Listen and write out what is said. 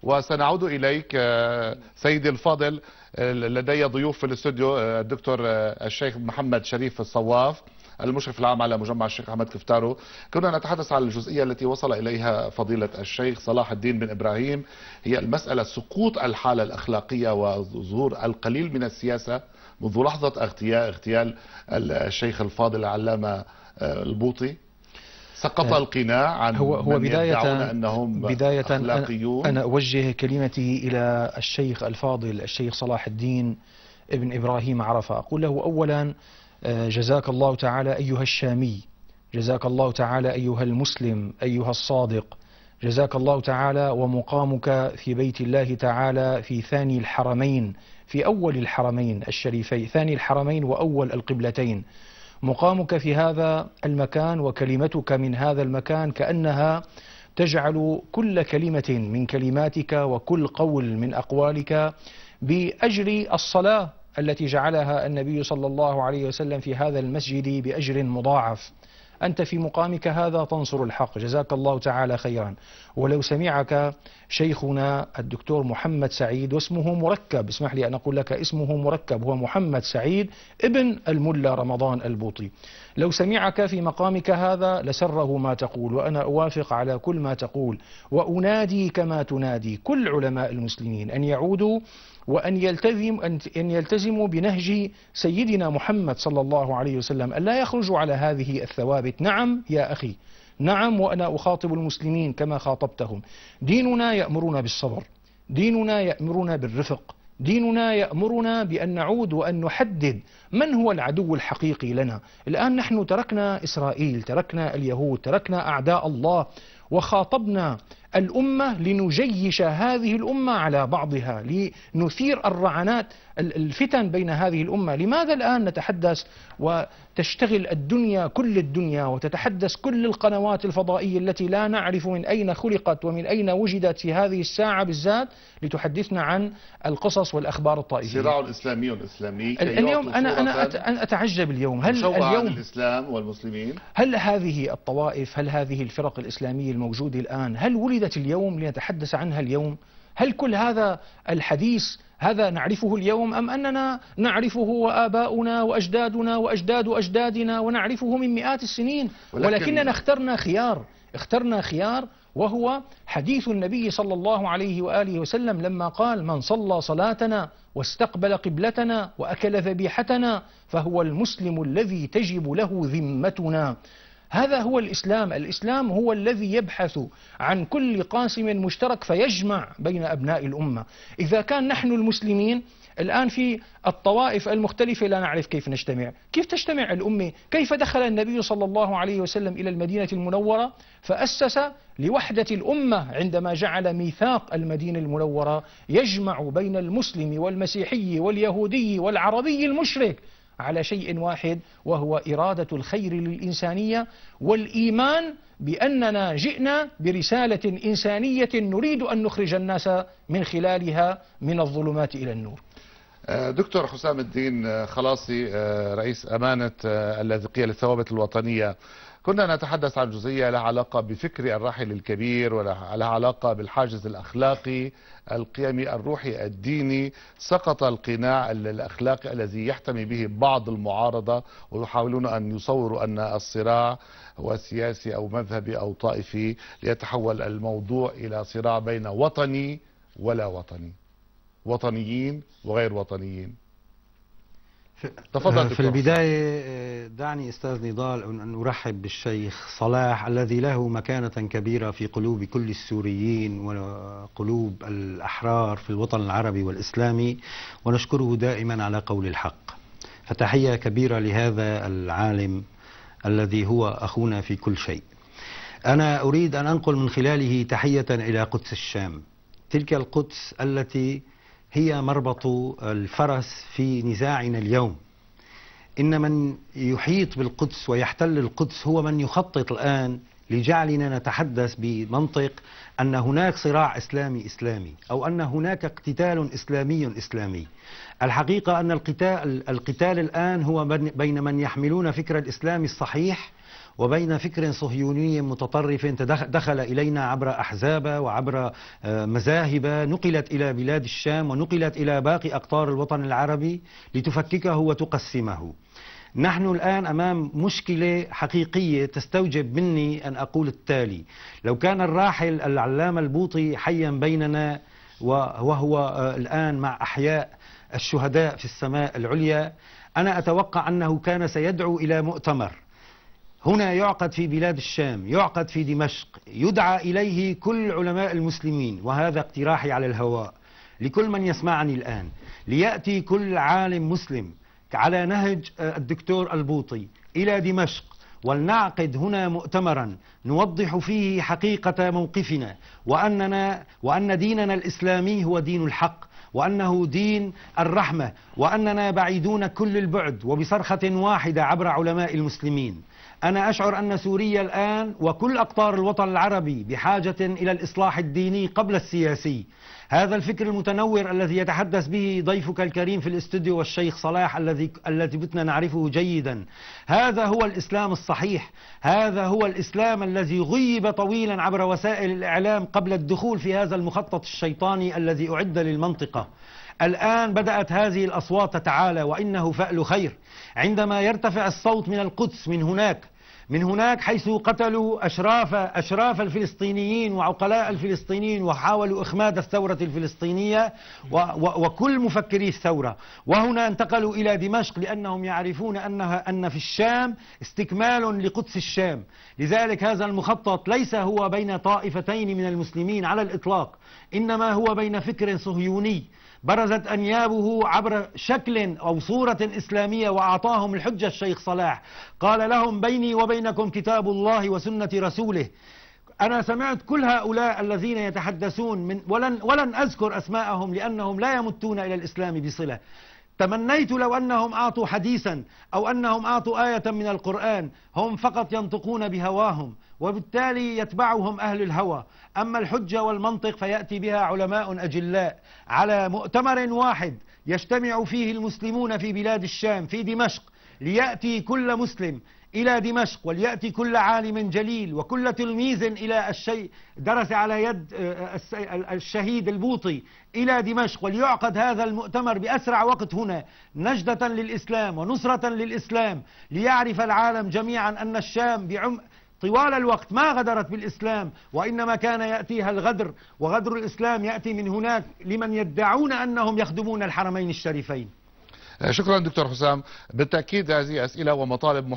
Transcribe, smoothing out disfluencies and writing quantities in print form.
وسنعود إليك سيدي الفاضل. لدي ضيوف في الاستوديو الدكتور الشيخ محمد شريف الصواف المشرف العام على مجمع الشيخ أحمد كفتارو. كنا نتحدث عن الجزئية التي وصل إليها فضيلة الشيخ صلاح الدين بن إبراهيم، هي المسألة سقوط الحالة الأخلاقية وظهور القليل من السياسة منذ لحظة اغتيال الشيخ الفاضل العلامة البوطي. سقط القناع عن هو من يدعون أنهم أخلاقيون. أنا أوجه كلمتي إلى الشيخ الفاضل الشيخ صلاح الدين ابن إبراهيم عرفة. أقول له أولا جزاك الله تعالى أيها الشامي، جزاك الله تعالى أيها المسلم أيها الصادق، جزاك الله تعالى ومقامك في بيت الله تعالى في ثاني الحرمين، في أول الحرمين الشريفين، ثاني الحرمين وأول القبلتين. مقامك في هذا المكان وكلمتك من هذا المكان كأنها تجعل كل كلمة من كلماتك وكل قول من أقوالك بأجر الصلاة التي جعلها النبي صلى الله عليه وسلم في هذا المسجد بأجر مضاعف. أنت في مقامك هذا تنصر الحق، جزاك الله تعالى خيرا. ولو سمعك شيخنا الدكتور محمد سعيد، واسمه مركب، اسمح لي أن أقول لك اسمه مركب، هو محمد سعيد ابن الملا رمضان البوطي، لو سمعك في مقامك هذا لسره ما تقول، وأنا أوافق على كل ما تقول، وأنادي كما تنادي كل علماء المسلمين أن يعودوا وأن يلتزموا بنهج سيدنا محمد صلى الله عليه وسلم، أن لا يخرجوا على هذه الثوابت. نعم يا أخي، نعم، وأنا أخاطب المسلمين كما خاطبتهم. ديننا يأمرنا بالصبر، ديننا يأمرنا بالرفق، ديننا يأمرنا بأن نعود وأن نحدد من هو العدو الحقيقي لنا. الآن نحن تركنا إسرائيل، تركنا اليهود، تركنا أعداء الله، وخاطبنا الأمة لنجيش هذه الأمة على بعضها، لنثير الرعنات الفتن بين هذه الأمة. لماذا الآن نتحدث وتشتغل الدنيا كل الدنيا وتتحدث كل القنوات الفضائية التي لا نعرف من أين خلقت ومن أين وجدت في هذه الساعة بالذات لتحدثنا عن القصص والأخبار الطائفية؟ صراع الإسلامي والإسلامي اليوم أنا أتعجب اليوم، هل اليوم الإسلام والمسلمين، هل هذه الطوائف، هل هذه الفرق الإسلامية الموجودة الآن، هل ولدت اليوم لنتحدث عنها اليوم؟ هل كل هذا الحديث هذا نعرفه اليوم، أم أننا نعرفه وآباؤنا وأجدادنا وأجداد أجدادنا ونعرفه من مئات السنين، ولكننا اخترنا خيار وهو حديث النبي صلى الله عليه وآله وسلم لما قال: من صلى صلاتنا واستقبل قبلتنا وأكل ذبيحتنا فهو المسلم الذي تجب له ذمتنا. هذا هو الإسلام. الإسلام هو الذي يبحث عن كل قاسم مشترك فيجمع بين أبناء الأمة. إذا كان نحن المسلمين الآن في الطوائف المختلفة لا نعرف كيف نجتمع، كيف تجتمع الأمة؟ كيف دخل النبي صلى الله عليه وسلم إلى المدينة المنورة فأسس لوحدة الأمة عندما جعل ميثاق المدينة المنورة يجمع بين المسلم والمسيحي واليهودي والعربي المشرك على شيء واحد، وهو إرادة الخير للإنسانية والإيمان بأننا جئنا برسالة إنسانية نريد أن نخرج الناس من خلالها من الظلمات إلى النور. دكتور حسام الدين خلاصي، رئيس أمانة اللاذقية للثوابت الوطنية، كنا نتحدث عن جزئية لها علاقة بفكر الراحل الكبير ولها علاقة بالحاجز الأخلاقي القيمي الروحي الديني. سقط القناع الأخلاقي الذي يحتمي به بعض المعارضة، ويحاولون أن يصوروا أن الصراع هو سياسي أو مذهبي أو طائفي، ليتحول الموضوع إلى صراع بين وطني ولا وطني، وطنيين وغير وطنيين. تفضل. في البداية دعني أستاذ نضال أن أرحب بالشيخ صلاح الذي له مكانة كبيرة في قلوب كل السوريين وقلوب الأحرار في الوطن العربي والإسلامي، ونشكره دائما على قول الحق. فتحية كبيرة لهذا العالم الذي هو أخونا في كل شيء. أنا أريد أن أنقل من خلاله تحية إلى قدس الشام، تلك القدس التي هي مربط الفرس في نزاعنا اليوم. إن من يحيط بالقدس ويحتل القدس هو من يخطط الآن لجعلنا نتحدث بمنطق أن هناك صراع إسلامي أو أن هناك اقتتال إسلامي. الحقيقة أن القتال الآن هو بين من يحملون فكر الإسلام الصحيح وبين فكر صهيوني متطرف دخل إلينا عبر أحزاب وعبر مذاهب نقلت إلى بلاد الشام ونقلت إلى باقي أقطار الوطن العربي لتفككه وتقسمه. نحن الآن أمام مشكلة حقيقية تستوجب مني أن أقول التالي: لو كان الراحل العلامة البوطي حيا بيننا وهو الآن مع أحياء الشهداء في السماء العليا، أنا أتوقع أنه كان سيدعو إلى مؤتمر هنا يعقد في بلاد الشام، يعقد في دمشق، يدعى إليه كل علماء المسلمين، وهذا اقتراحي على الهواء لكل من يسمعني الآن، ليأتي كل عالم مسلم على نهج الدكتور البوطي إلى دمشق، ولنعقد هنا مؤتمرا نوضح فيه حقيقة موقفنا، وأن ديننا الإسلامي هو دين الحق، وأنه دين الرحمة، وأننا بعيدون كل البعد وبصرخة واحدة عبر علماء المسلمين. أنا أشعر أن سوريا الآن وكل أقطار الوطن العربي بحاجة إلى الإصلاح الديني قبل السياسي. هذا الفكر المتنور الذي يتحدث به ضيفك الكريم في الاستوديو والشيخ صلاح الذي بتنا نعرفه جيدا، هذا هو الإسلام الصحيح، هذا هو الإسلام الذي غيب طويلا عبر وسائل الإعلام قبل الدخول في هذا المخطط الشيطاني الذي أعد للمنطقة. الآن بدأت هذه الأصوات تتعالى، وإنه فأل خير عندما يرتفع الصوت من القدس، من هناك حيث قتلوا أشراف الفلسطينيين وعقلاء الفلسطينيين وحاولوا إخماد الثورة الفلسطينية وكل مفكري الثورة، وهنا انتقلوا إلى دمشق لأنهم يعرفون أن في الشام استكمال لقدس الشام. لذلك هذا المخطط ليس هو بين طائفتين من المسلمين على الإطلاق، إنما هو بين فكر صهيوني برزت أنيابه عبر شكل أو صورة إسلامية، وأعطاهم الحجة الشيخ صلاح، قال لهم: بيني وبينكم كتاب الله وسنة رسوله. أنا سمعت كل هؤلاء الذين يتحدثون ولن أذكر أسماءهم لأنهم لا يمتون إلى الإسلام بصلة. تمنيت لو أنهم أعطوا حديثا أو أنهم أعطوا آية من القرآن، هم فقط ينطقون بهواهم وبالتالي يتبعهم أهل الهوى. أما الحجة والمنطق فيأتي بها علماء أجلاء على مؤتمر واحد يجتمع فيه المسلمون في بلاد الشام في دمشق، ليأتي كل مسلم إلى دمشق، وليأتي كل عالم جليل وكل تلميذ إلى الشيء درس على يد الشهيد البوطي إلى دمشق، وليعقد هذا المؤتمر بأسرع وقت هنا، نجدة للإسلام ونصرة للإسلام، ليعرف العالم جميعا أن الشام طوال الوقت ما غدرت بالإسلام، وإنما كان يأتيها الغدر، وغدر الإسلام يأتي من هناك لمن يدعون أنهم يخدمون الحرمين الشريفين. شكرا دكتور حسام. بالتأكيد هذه أسئلة ومطالب